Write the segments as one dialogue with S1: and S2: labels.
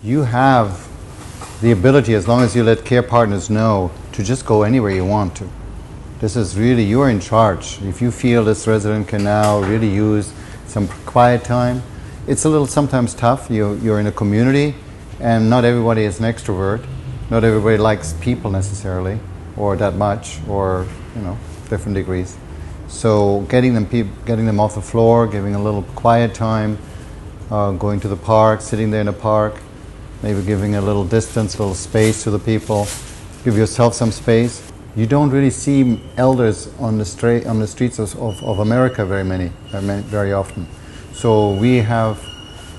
S1: you have the ability, as long as you let care partners know, to just go anywhere you want to. This is really, you're in charge. If you feel this resident can now really use some quiet time, it's a little sometimes tough. You're in a community, and not everybody is an extrovert. Not everybody likes people necessarily, or that much, or different degrees. So getting them off the floor, giving a little quiet time, going to the park, sitting there in the park, maybe giving a little distance, a little space to the people. Give yourself some space. You don't really see elders on the streets of America very often. So we have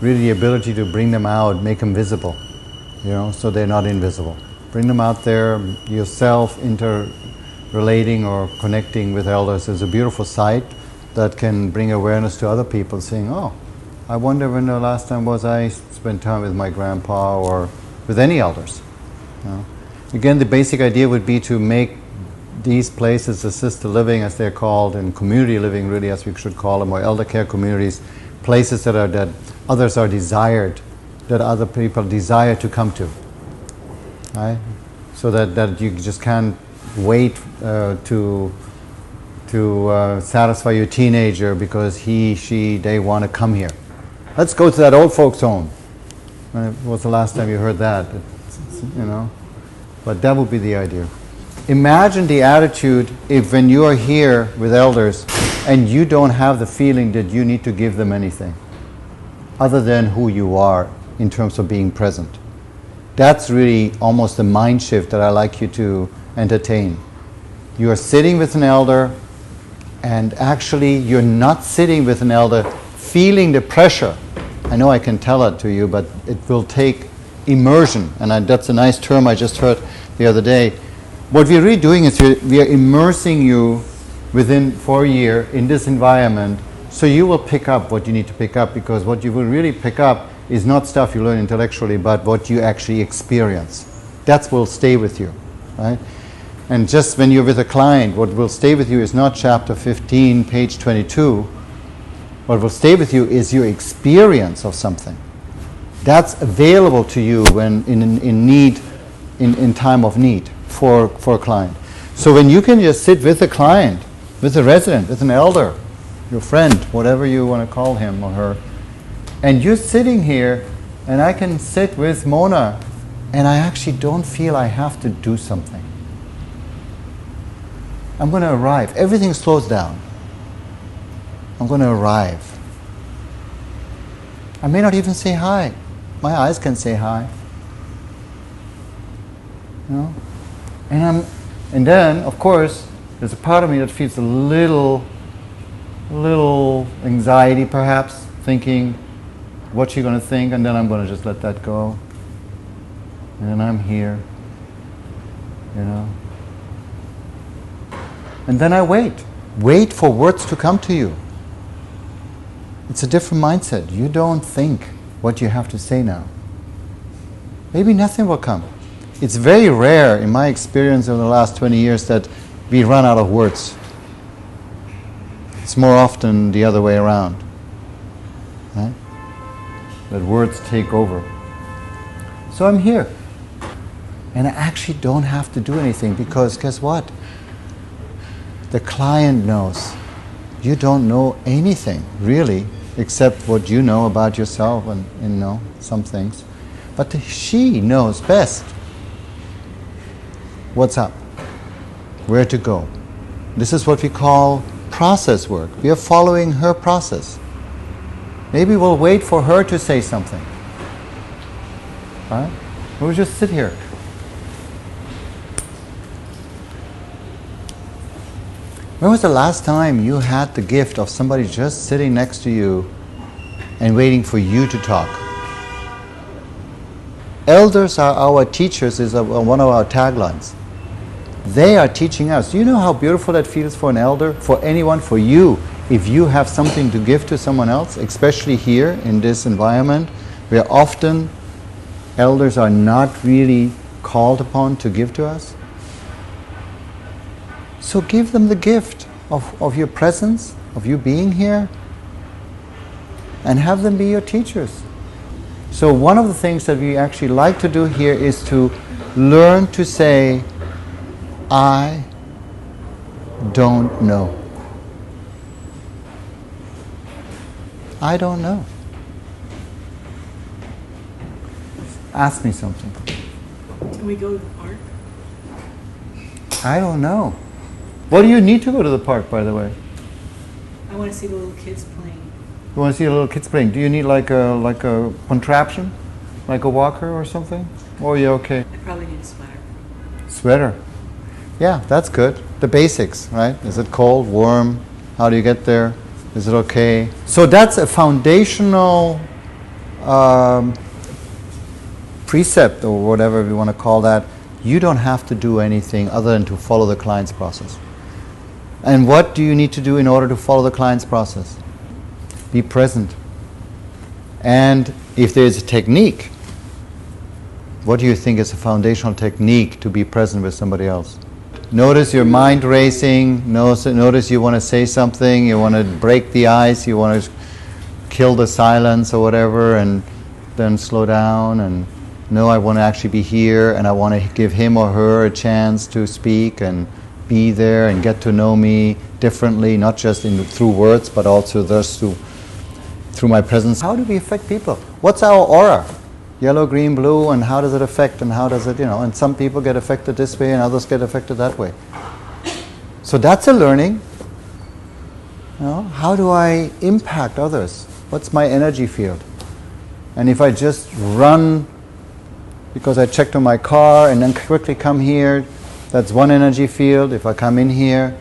S1: really the ability to bring them out, make them visible, so they're not invisible. Bring them out there. Yourself interrelating or connecting with elders is a beautiful sight that can bring awareness to other people, saying, oh, I wonder when the last time was I spent time with my grandpa or with any elders. Again, the basic idea would be to make these places, assisted living as they're called, and community living really as we should call them, or elder care communities, places that others are desired, that other people desire to come to. Right? So that you just can't wait to satisfy your teenager because they want to come here. Let's go to that old folks home. When was the last time you heard that? But that would be the idea. Imagine the attitude if when you are here with elders and you don't have the feeling that you need to give them anything other than who you are in terms of being present. That's really almost the mind shift that I like you to entertain. You are sitting with an elder, and actually you're not sitting with an elder feeling the pressure. I know I can tell it to you, but it will take immersion, and that's a nice term I just heard the other day. What we're really doing is we are immersing you for a year in this environment, so you will pick up what you need to pick up, because what you will really pick up is not stuff you learn intellectually, but what you actually experience. That will stay with you, right? And just when you're with a client, what will stay with you is not chapter 15, page 22. What will stay with you is your experience of something. That's available to you when in time of need for a client. So when you can just sit with a client, with a resident, with an elder, your friend, whatever you want to call him or her, and you're sitting here, and I can sit with Mona, and I actually don't feel I have to do something. I'm going to arrive. Everything slows down. I'm going to arrive. I may not even say hi. My eyes can say hi. And then, of course, there's a part of me that feels a little anxiety, perhaps, thinking, what's she going to think? And then I'm going to just let that go. And then I'm here, And then I wait for words to come to you. It's a different mindset. You don't think what you have to say now. Maybe nothing will come. It's very rare, in my experience over the last 20 years, that we run out of words. It's more often the other way around. Right? That words take over. So I'm here. And I actually don't have to do anything, because guess what? The client knows. You don't know anything, really, except what you know about yourself and some things. But she knows best what's up, where to go. This is what we call process work. We are following her process. Maybe we'll wait for her to say something. Right? We'll just sit here. When was the last time you had the gift of somebody just sitting next to you and waiting for you to talk? Elders are our teachers is one of our taglines. They are teaching us. Do you know how beautiful that feels for an elder, for anyone, for you, if you have something to give to someone else, especially here in this environment where often elders are not really called upon to give to us? So give them the gift of your presence, of you being here, and have them be your teachers. So one of the things that we actually like to do here is to learn to say, I don't know. I don't know. Ask me something.
S2: Can we go to the park?
S1: I don't know. What do you need to go to the park, by the way?
S2: I want to see the little kids playing.
S1: You want to see the little kids playing? Do you need like a contraption? Like a walker or something? Or are you okay?
S2: I probably need a sweater.
S1: Sweater. Yeah, that's good. The basics, right? Is it cold, warm? How do you get there? Is it okay? So that's a foundational precept, or whatever we want to call that. You don't have to do anything other than to follow the client's process. And what do you need to do in order to follow the client's process? Be present. And if there's a technique, what do you think is a foundational technique to be present with somebody else? Notice your mind racing. Notice you want to say something, you want to break the ice, you want to kill the silence or whatever, and then slow down and no, I want to actually be here, and I want to give him or her a chance to speak and be there and get to know me differently, not just through words, but also thus through my presence. How do we affect people? What's our aura? Yellow, green, blue, and how does it affect, and how does it, and some people get affected this way and others get affected that way. So that's a learning. How do I impact others? What's my energy field? And if I just run because I checked on my car and then quickly come here, that's one energy field. If I come in here,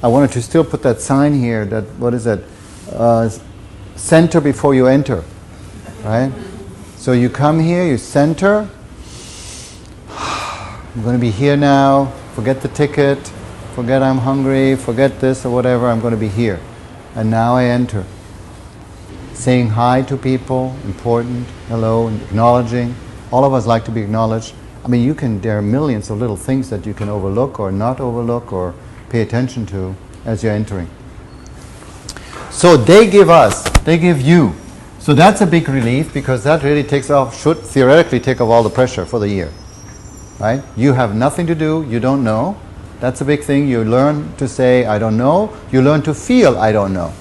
S1: I wanted to still put that sign here, that, what is it? Center before you enter, right? So you come here, you center. I'm going to be here now. Forget the ticket. Forget I'm hungry. Forget this or whatever. I'm going to be here. And now I enter. Saying hi to people, important. Hello, and acknowledging. All of us like to be acknowledged. I mean, there are millions of little things that you can overlook or not overlook or pay attention to as you're entering. So they give you. So that's a big relief, because that really should theoretically take off all the pressure for the year. Right? You have nothing to do, you don't know. That's a big thing. You learn to say, I don't know. You learn to feel, I don't know.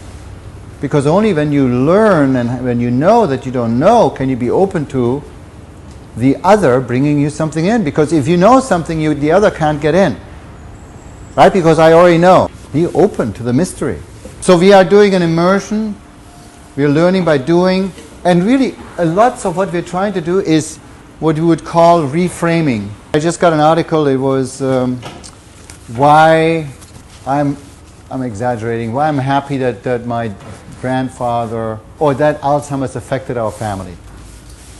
S1: Because only when you learn and when you know that you don't know, can you be open to the other bringing you something in. Because if you know something, the other can't get in. Right? Because I already know. Be open to the mystery. So we are doing an immersion. We are learning by doing. And really, lots of what we're trying to do is what you would call reframing. I just got an article. It was why I'm exaggerating. Why I'm happy that my grandfather, or that Alzheimer's affected our family.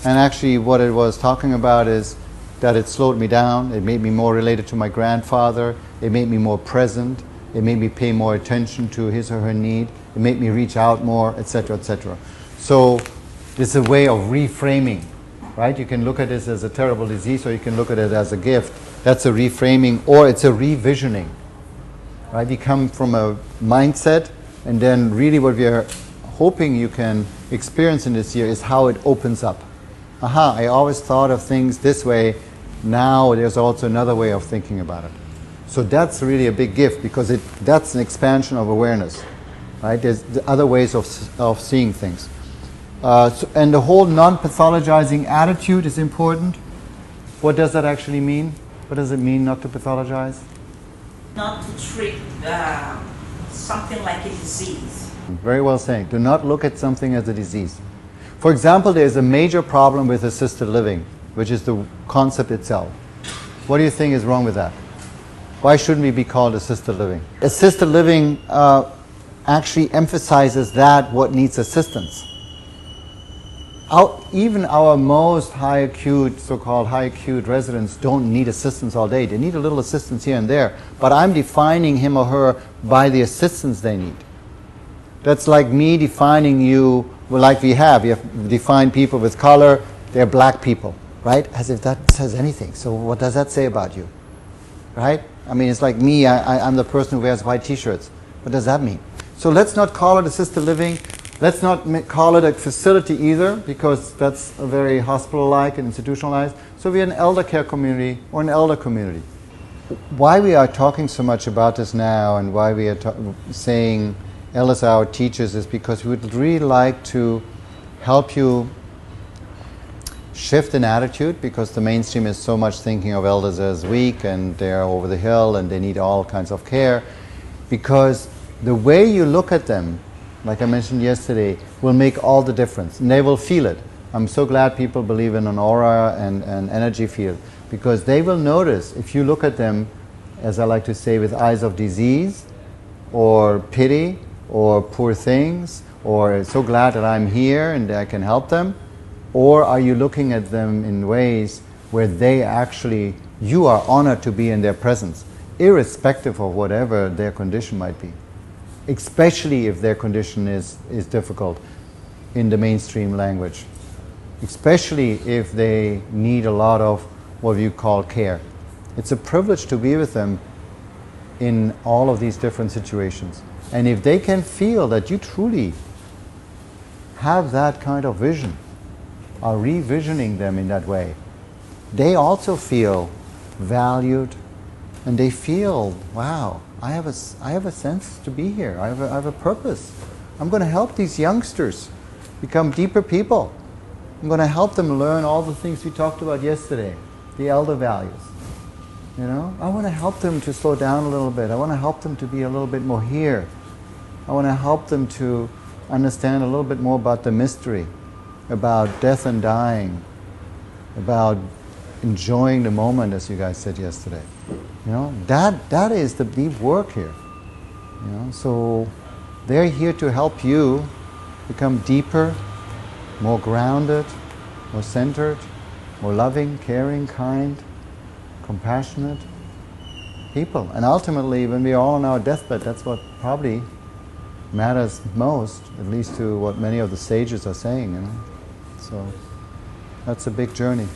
S1: And actually what it was talking about is that it slowed me down. It made me more related to my grandfather. It made me more present. It made me pay more attention to his or her need. It made me reach out more, etc., etc. So it's a way of reframing, right? You can look at this as a terrible disease, or you can look at it as a gift. That's a reframing, or it's a revisioning, right? You come from a mindset, and then really what we are hoping you can experience in this year is how it opens up. Aha, I always thought of things this way. Now there's also another way of thinking about it. So that's really a big gift, because that's an expansion of awareness, right? There's other ways of seeing things. And the whole non-pathologizing attitude is important. What does that actually mean? What does it mean not to pathologize?
S3: Not to treat something like a disease.
S1: Very well saying. Do not look at something as a disease. For example, there is a major problem with assisted living, which is the concept itself. What do you think is wrong with that? Why shouldn't we be called assisted living? Assisted living actually emphasizes what needs assistance. Even our most high acute, so-called high acute residents don't need assistance all day. They need a little assistance here and there. But I'm defining him or her by the assistance they need. That's like me defining you, like we have defined people with color. They're black people, right? As if that says anything. So what does that say about you, right? I mean, it's like me, I'm the person who wears white t-shirts. What does that mean? So let's not call it assisted living. let's not call it a facility either, because that's a very hospital-like and institutionalized. So we're an elder care community or an elder community. Why we are talking so much about this now and why we are saying elders are our teachers is because we would really like to help you shift an attitude, because the mainstream is so much thinking of elders as weak and they're over the hill and they need all kinds of care, because the way you look at them, like I mentioned yesterday, will make all the difference and they will feel it. I'm so glad people believe in an aura and an energy field, because they will notice if you look at them, as I like to say, with eyes of disease or pity or poor things or so glad that I'm here and I can help them, or are you looking at them in ways where they actually, you are honored to be in their presence, irrespective of whatever their condition might be, especially if their condition is difficult in the mainstream language, especially if they need a lot of what you call care. It's a privilege to be with them in all of these different situations. And if they can feel that you truly have that kind of vision, are revisioning them in that way, they also feel valued and they feel, wow, I have a sense to be here. I have a purpose. I'm going to help these youngsters become deeper people. I'm going to help them learn all the things we talked about yesterday, the elder values. You know, I want to help them to slow down a little bit. I want to help them to be a little bit more here. I want to help them to understand a little bit more about the mystery, about death and dying, about enjoying the moment, as you guys said yesterday. You know, that is the deep work here. You know, so they're here to help you become deeper, more grounded, more centered, more loving, caring, kind, compassionate people. And ultimately, when we're all on our deathbed, that's what probably matters most, at least to what many of the sages are saying, you know. So that's a big journey.